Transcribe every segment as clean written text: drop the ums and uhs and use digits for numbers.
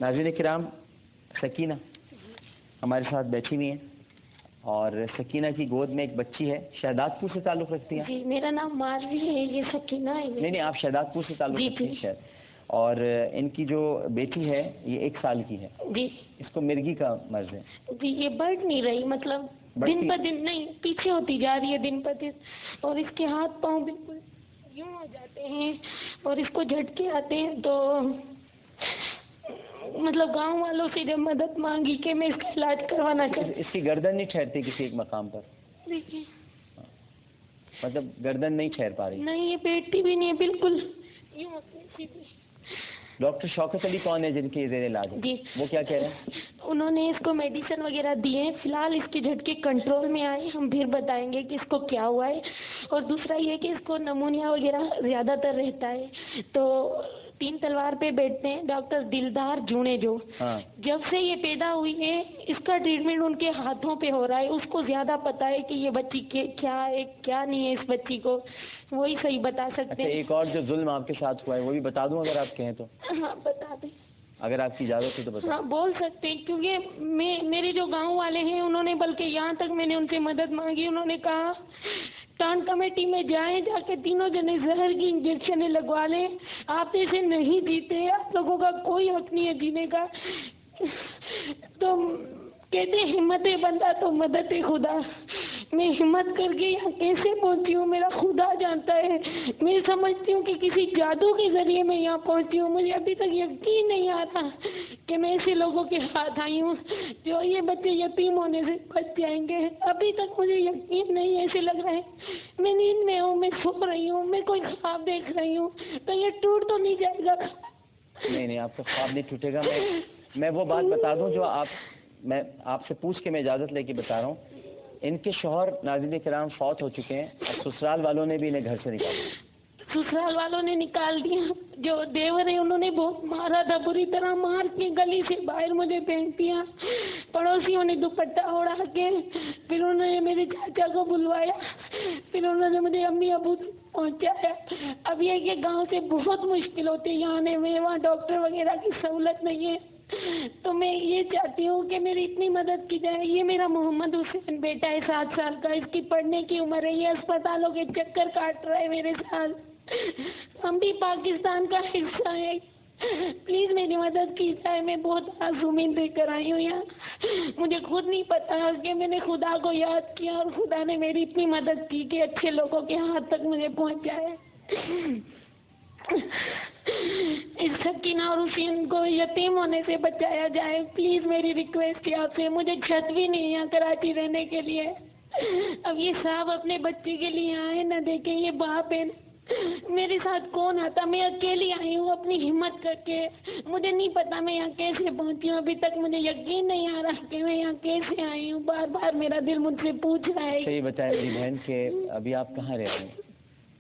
ناظرین کرام، سکینہ ہمارے ساتھ بیٹھی ہوئی ہیں اور سکینہ کی گود میں ایک بچی ہے. شہداد پور سے تعلق رکھتی ہیں؟ جی میرا نام ماروی ہے، یہ سکینہ ہے. نہیں آپ شہداد پور سے تعلق رکھتی ہیں شاید. اور ان کی جو بیٹی ہے یہ 1 سال کی ہے. جی. اس کو مرگی کا مرض ہے. جی یہ بڑھ نہیں رہی، مطلب دن پر دن نہیں پیچھے ہوتی جا رہی ہے دن پر دن، اور اس کے ہاتھ پاؤں بالکل یوں ہو جاتے ہیں اور اس کو جھٹکے آتے ہیں. تو مطلب گاؤں والوں سے جب مدد مانگی کہ میں اس کا علاج کروانا چاہتی. اس کی گردن نہیں ٹھہرتی کسی ایک مقام پر؟ دیکھیے مطلب گردن نہیں ٹھہر پا رہی. نہیں یہ بیٹھی بھی نہیں ہے، بالکل یوں ہوتی ہے. ڈاکٹر شوکت علی کون ہے جن کے زیر علاج ہے؟ جی وہ کیا کہہ رہے ہیں؟ انہوں نے اس کو میڈیسن وغیرہ دیے ہیں، فی الحال اس کے جھٹکے کنٹرول میں آئے، ہم پھر بتائیں گے کہ اس کو کیا ہوا ہے. اور دوسرا یہ کہ اس کو نمونیا وغیرہ زیادہ تر رہتا ہے. تو 3 تلوار پہ بیٹھتے ہیں ڈاکٹر دلدار جونے جو. جب سے یہ پیدا ہوئی ہے اس کا ٹریٹمنٹ ان کے ہاتھوں پہ ہو رہا ہے. اس کو زیادہ پتا ہے کہ یہ بچی کیا ہے کیا نہیں ہے، اس بچی کو وہی صحیح بتا سکتے ہیں. ایک اور جو ظلم آپ کے ساتھ ہوا ہے وہ بھی بتا دوں اگر آپ کہیں تو؟ ہاں بتا دیں اگر آپ کی اجازت ہے تو بتا. ہاں بول سکتے ہیں، کیونکہ میرے جو گاؤں والے ہیں انہوں نے، بلکہ یہاں تک میں نے ان سے مدد مانگی، انہوں نے کہا ٹان کمیٹی میں جائیں، جا کے تینوں جنے زہر کی انجیکشنیں لگوا لیں، آپ ایسے نہیں جیتے، آپ لوگوں کا کوئی حق نہیں ہے جینے کا. تو کہتے ہمت بندہ تو مدد خدا. میں ہمت کر کے یہاں کیسے پہنچی ہوں میرا خدا جانتا ہے. میں سمجھتی ہوں کہ کسی جادو کے ذریعے میں یہاں پہنچی ہوں. مجھے ابھی تک یقین نہیں آتا کہ میں ایسے لوگوں کے ساتھ آئی ہوں جو یہ بچے یتیم ہونے سے بچ جائیں گے. ابھی تک مجھے یقین نہیں، ایسے لگ رہا ہے میں نیند میں ہوں، میں سو رہی ہوں، میں کوئی خواب دیکھ رہی ہوں. تو یہ ٹوٹ تو نہیں جائے گا؟ نہیں آپ کا خواب نہیں ٹوٹے گا. میں وہ بات بتا دوں جو میں آپ سے پوچھ کے میں اجازت لے کے بتا رہا ہوں. ان کے شوہر ناظرین کرام فوت ہو چکے ہیں اور سسرال والوں نے بھی انہیں گھر سے نکالا. سسرال والوں نے نکال دیا. جو دیور ہیں انہوں نے بہت مارا تھا، بری طرح مار کے گلی سے باہر مجھے پھینک دیا. پڑوسیوں نے دوپٹہ اڑا کے، پھر انہوں نے میرے چاچا کو بلوایا، پھر انہوں نے مجھے امی ابو پہنچایا. اب یہ کہ گاؤں سے بہت مشکل ہوتی ہے یہاں آنے میں، وہاں ڈاکٹر وغیرہ کی سہولت نہیں ہے. تو میں یہ چاہتی ہوں کہ میری اتنی مدد کی جائے. یہ میرا محمد حسین بیٹا ہے 7 سال کا، اس کی پڑھنے کی عمر ہے، یہ اسپتالوں کے چکر کاٹ رہا ہے میرے ساتھ. ہم بھی پاکستان کا حصہ ہے، پلیز میری مدد کی جائے. میں بہت معصومین دے کر آئی ہوں یہاں. مجھے خود نہیں پتا کہ میں نے خدا کو یاد کیا اور خدا نے میری اتنی مدد کی کہ اچھے لوگوں کے ہاتھ تک مجھے پہنچایا. اس سکینہ اور حسین کو یتیم ہونے سے بچایا جائے. پلیز میری ریکویسٹ ہے آپ سے. مجھے چھت بھی نہیں ہے کراچی رہنے کے لیے. اب یہ صاحب اپنے بچے کے لیے آئے نہ دیکھیں، یہ باپ ہے. میرے ساتھ کون آتا؟ میں اکیلی آئی ہوں اپنی ہمت کر کے. مجھے نہیں پتا میں یہاں کیسے پہنچی ہوں. ابھی تک مجھے یقین نہیں آ رہا کہ میں یہاں کیسے آئی ہوں. بار بار میرا دل مجھ سے پوچھ رہا ہے. صحیح بتائیں میری بہن کہ ابھی آپ کہاں رہتے ہیں؟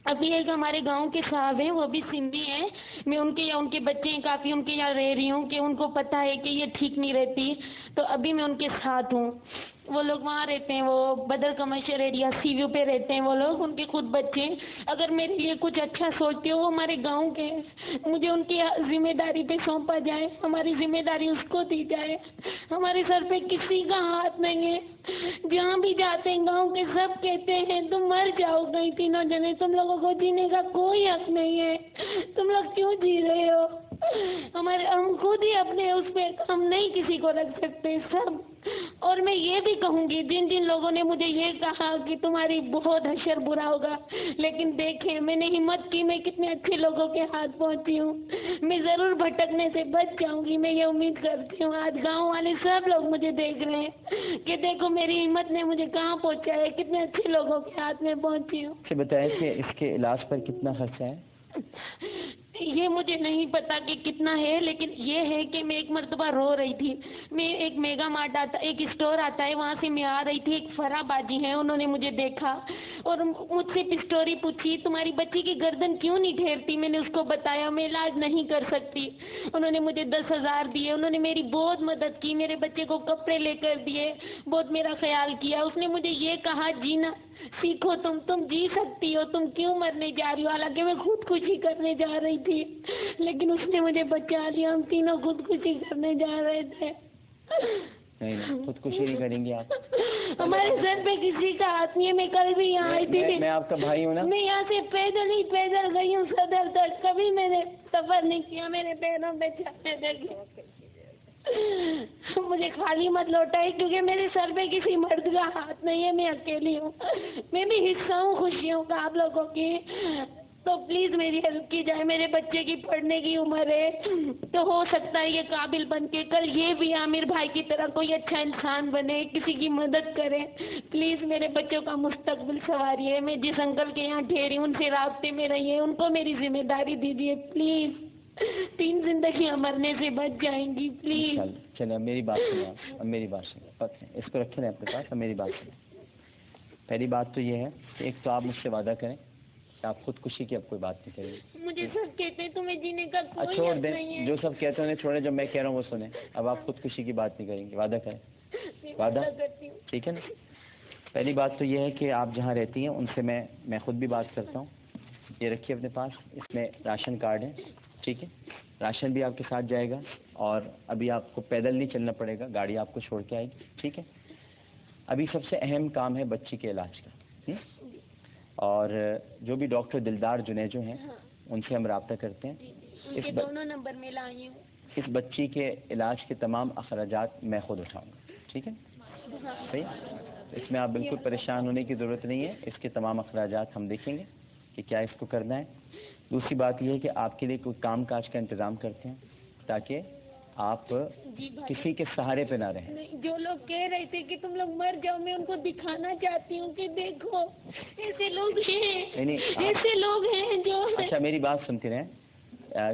ابھی ایک ہمارے گاؤں کے صاحب ہیں، وہ بھی سندھی ہیں. میں ان کے بچے ہیں کافی، ان کے یہاں رہ رہی ہوں کہ ان کو پتہ ہے کہ یہ ٹھیک نہیں رہتی. تو ابھی میں ان کے ساتھ ہوں. وہ لوگ وہاں رہتے ہیں، وہ بدر کمرشل ایریا سی ویو پہ رہتے ہیں وہ لوگ. ان کے خود بچے ہیں. اگر میرے لیے کچھ اچھا سوچتے ہو، وہ ہمارے گاؤں کے ہیں، مجھے ان کی ذمہ داری پہ سونپا جائے. ہماری ذمہ داری اس کو دی جائے. ہمارے سر پہ کسی کا ہاتھ نہیں ہے. جہاں بھی جاتے ہیں گاؤں کے سب کہتے ہیں تم مر جاؤ گئی تینوں جنے، تم لوگوں کو جینے کا کوئی حق نہیں ہے، تم لوگ کیوں جی رہے ہو؟ ہم خود ہی اپنے اس پہ ہم نہیں کسی کو رکھ سکتے سب. اور میں یہ بھی کہوں گی جن جن لوگوں نے مجھے یہ کہا کہ تمہاری بہت حشر برا ہوگا، لیکن دیکھیں میں نے ہمت کی، میں کتنے اچھے لوگوں کے ہاتھ پہنچی ہوں. میں ضرور بھٹکنے سے بچ جاؤں گی، میں یہ امید کرتی ہوں. آج گاؤں والے سب لوگ مجھے دیکھ رہے ہیں کہ دیکھو میری ہمت نے مجھے کہاں پہنچا ہے، کتنے اچھے لوگوں کے ہاتھ میں پہنچی ہوں. بتائیں کہ اس کے علاج پر کتنا خرچہ ہے؟ یہ مجھے نہیں پتا کہ کتنا ہے، لیکن یہ ہے کہ میں ایک مرتبہ رو رہی تھی. میں ایک میگا مارٹ آتا، ایک اسٹور آتا ہے، وہاں سے میں آ رہی تھی. ایک فرا باجی ہیں، انہوں نے مجھے دیکھا اور مجھ سے پسٹوری پوچھی تمہاری بچی کی گردن کیوں نہیں ٹھہرتی. میں نے اس کو بتایا میں علاج نہیں کر سکتی. انہوں نے مجھے 10,000 دیے. انہوں نے میری بہت مدد کی، میرے بچے کو کپڑے لے کر دیے، بہت میرا خیال کیا. اس نے مجھے یہ کہا جینا سیکھو تم جی سکتی ہو, تم کیوں مرنے جا رہی ہو. حالانکہ میں خودکشی کرنے جا رہی تھی, لیکن اس نے مجھے بچا لیا. ہم تینوں خودکشی کرنے جا رہے تھے. نہیں خودکشی نہیں کریں گی آپ. ہمارے سر پہ کسی کا ہاتھ نہیں ہے. میں کل بھی یہاں آئی تھی, میں آپ کا بھائی ہوں نا. میں یہاں سے پیدل گئی ہوں صدر تک. کبھی میں نے سفر نہیں کیا, میرے پیروں پہ چلنے لگی. مجھے خالی مت لوٹائی, کیونکہ میرے سر پہ کسی مرد کا ہاتھ نہیں ہے. میں اکیلی ہوں. میں بھی حصہ ہوں خوشیوں کا آپ لوگوں کی. تو پلیز میری ہیلپ کی جائے. میرے بچے کی پڑھنے کی عمر ہے, تو ہو سکتا ہے یہ قابل بن کے کل یہ بھی عامر بھائی کی طرح کوئی اچھا انسان بنے, کسی کی مدد کرے. پلیز میرے بچوں کا مستقبل سنواریے. میں جس انکل کے یہاں ٹھہری ہوں ان سے رابطے میں رہیے, ان کو میری ذمہ داری دیجیے پلیز. 3 زندگیاں مرنے سے بچ جائیں گی پلیز. چلے اب میری بات سنیں. اب میری بات سنیں, اس کو رکھیں اپنے پاس. اب میری بات سنیں. پہلی بات تو یہ ہے کہ ایک تو آپ مجھ سے وعدہ کریں کہ آپ خودکشی کی اب کوئی بات نہیں کریں گے. مجھے سب کہتے ہیں تمہیں جینے کا کوئی چھوڑ حق دیں, نہیں ہے. جو سب کہتے ہیں چھوڑیں, جو میں کہہ رہا ہوں وہ سنیں. اب آپ خودکشی کی بات نہیں کریں گے, وعدہ کریں. وعدہ کرتی ہوں. ٹھیک ہے نا. پہلی بات تو یہ ہے کہ آپ جہاں رہتی ہیں ان سے میں خود بھی بات کرتا ہوں. یہ رکھیے اپنے پاس, اس میں راشن کارڈ ہے, ٹھیک ہے. راشن بھی آپ کے ساتھ جائے گا, اور ابھی آپ کو پیدل نہیں چلنا پڑے گا, گاڑی آپ کو چھوڑ کے آئے گی, ٹھیک ہے. ابھی سب سے اہم کام ہے بچی کے علاج کا. اور جو بھی ڈاکٹر دلدار جنیجو ہیں ان سے ہم رابطہ کرتے ہیں. دونوں نمبر میں لائی ہوں. اس بچی کے علاج کے تمام اخراجات میں خود اٹھاؤں گا, ٹھیک ہے. صحیح, اس میں آپ بالکل پریشان ہونے کی ضرورت نہیں ہے. اس کے تمام اخراجات ہم دیکھیں گے کہ کیا اس کو کرنا ہے. دوسری بات یہ ہے کہ آپ کے لیے کوئی کام کاج کا انتظام کرتے ہیں تاکہ آپ کسی کے سہارے پہ نہ رہیں. جو لوگ کہہ رہے تھے کہ تم لوگ مر جاؤ, میں ان کو دکھانا چاہتی ہوں کہ دیکھو ایسے لوگ ہیں, ایسے لوگ ہیں جو. اچھا میری بات سنتے رہیں.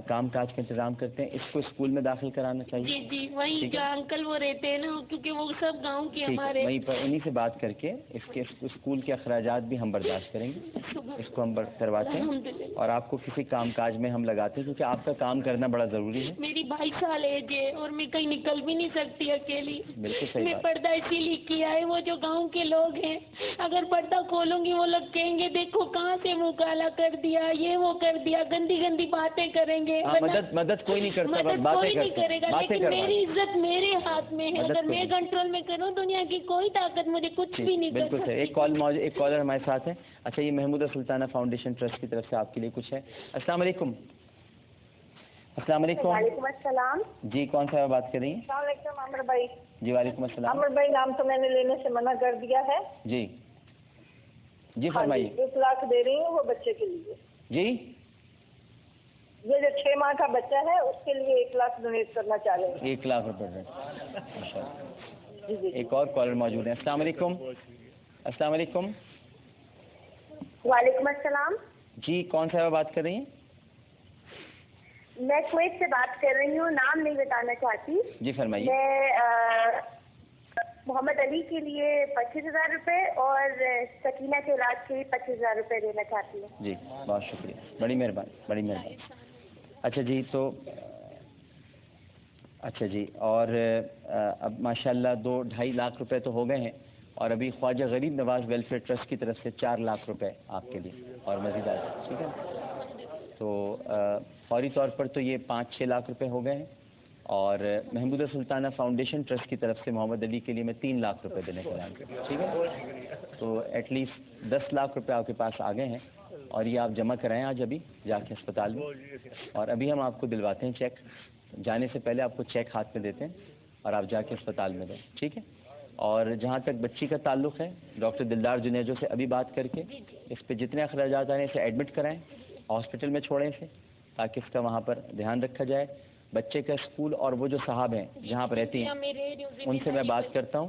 کام کاج کا انتظام کرتے ہیں. اس کو اسکول میں داخل کرانا چاہیے. جی وہیں جو انکل وہ رہتے ہیں نا, کیونکہ وہ سب گاؤں کے ہمارے. وہیں پر انہیں سے بات کر کے اس کے اسکول کے اخراجات بھی ہم برداشت کریں گے. اس کو ہم کرواتے ہیں اور آپ کو کسی کام کاج میں ہم لگاتے ہیں, کیونکہ آپ کا کام کرنا بڑا ضروری ہے. میری 22 سال ایج ہے اور میں کہیں نکل بھی نہیں سکتی اکیلی. بالکل صحیح. میں پردہ اسی لیے کیا ہے. وہ جو گاؤں کے لوگ ہیں, اگر پردہ کھولوں گی وہ لوگ کہیں گے دیکھو کہاں سے منہ کالا کر دیا, یہ وہ کر دیا, گندی گندی باتیں کریں گے. مدد کوئی نہیں کرتا, کوئی نہیں کرے گا, لیکن میری عزت میرے ہاتھ میں ہے. اگر میں کنٹرول میں کروں, دنیا کی کوئی طاقت مجھے کچھ بھی نہیں کر سکتی. بالکل صحیح. ایک کالر ہمارے ساتھ ہے. اچھا یہ محمودہ سلطانہ فاؤنڈیشن ٹرسٹ کی طرف سے آپ کے لیے کچھ ہے. السلام علیکم. السلام علیکم. وعلیکم السلام. جی کون سا بات کر رہی ہیں؟ السلام علیکم عامر بھائی. جی وعلیکم السلام. عامر بھائی نام تو میں نے لینے سے منع کر دیا ہے. جی فرمائیے. 1 لاکھ دے رہی ہوں وہ بچے کے لیے. جی یہ جو 6 ماہ کا بچہ ہے اس کے لیے 1 لاکھ ڈونیٹ کرنا چاہ رہے ہیں. 1 لاکھ روپے. ایک اور کالر موجود ہے. السلام علیکم. السلام علیکم. وعلیکم السلام. جی کون سا بات کر رہی ہیں؟ میں کویت سے بات کر رہی ہوں, نام نہیں بتانا چاہتی. جی فرمائیے. میں محمد علی کے لیے 25,000 روپے اور سکینہ کے علاج کے لیے 25,000 روپے دینا چاہتی ہوں. جی بہت شکریہ, بڑی مہربانی, بڑی مہربانی. اچھا جی تو اچھا جی, اور اب ماشاءاللہ 2-2.5 لاکھ روپے تو ہو گئے ہیں, اور ابھی خواجہ غریب نواز ویلفیئر ٹرسٹ کی طرف سے 4 لاکھ روپے آپ کے لیے اور مزید آ جائے, ٹھیک ہے. تو فوری طور پر تو یہ 5-6 لاکھ روپے ہو گئے ہیں, اور محمودہ سلطانہ فاؤنڈیشن ٹرسٹ کی طرف سے محمد علی کے لیے میں 3 لاکھ روپے دینے کا اعلان کرتا ہوں, ٹھیک ہے. تو ایٹ لیسٹ 10 لاکھ روپے آپ کے پاس آ گئے ہیں, اور یہ آپ جمع کرائیں آج ابھی جا کے اسپتال میں, اور ابھی ہم آپ کو دلواتے ہیں چیک. جانے سے پہلے آپ کو چیک ہاتھ میں دیتے ہیں اور آپ جا کے اسپتال میں دیں, ٹھیک ہے. اور جہاں تک بچی کا تعلق ہے, ڈاکٹر دلدار جنیجو سے ابھی بات کر کے اس پہ جتنے اخراجات آ رہے ہیں اسے ایڈمٹ کرائیں, ہاسپٹل میں چھوڑیں اسے, تاکہ اس کا وہاں پر دھیان رکھا جائے. بچے کا اسکول اور وہ جو صاحب ہیں جہاں پر رہتی ہیں ان سے میں بات کرتا ہوں,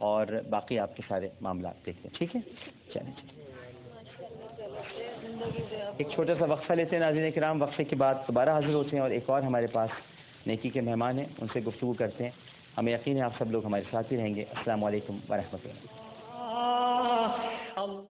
اور باقی آپ کے سارے معاملات دیکھتے ہیں, ٹھیک ہے. چلیں ایک چھوٹا سا وقفہ لیتے ہیں ناظرین کرام. وقفے کے بعد دوبارہ حاضر ہوتے ہیں, اور ایک اور ہمارے پاس نیکی کے مہمان ہیں, ان سے گفتگو کرتے ہیں. ہمیں یقین ہے آپ سب لوگ ہمارے ساتھ ہی رہیں گے. السلام علیکم ورحمۃ اللہ.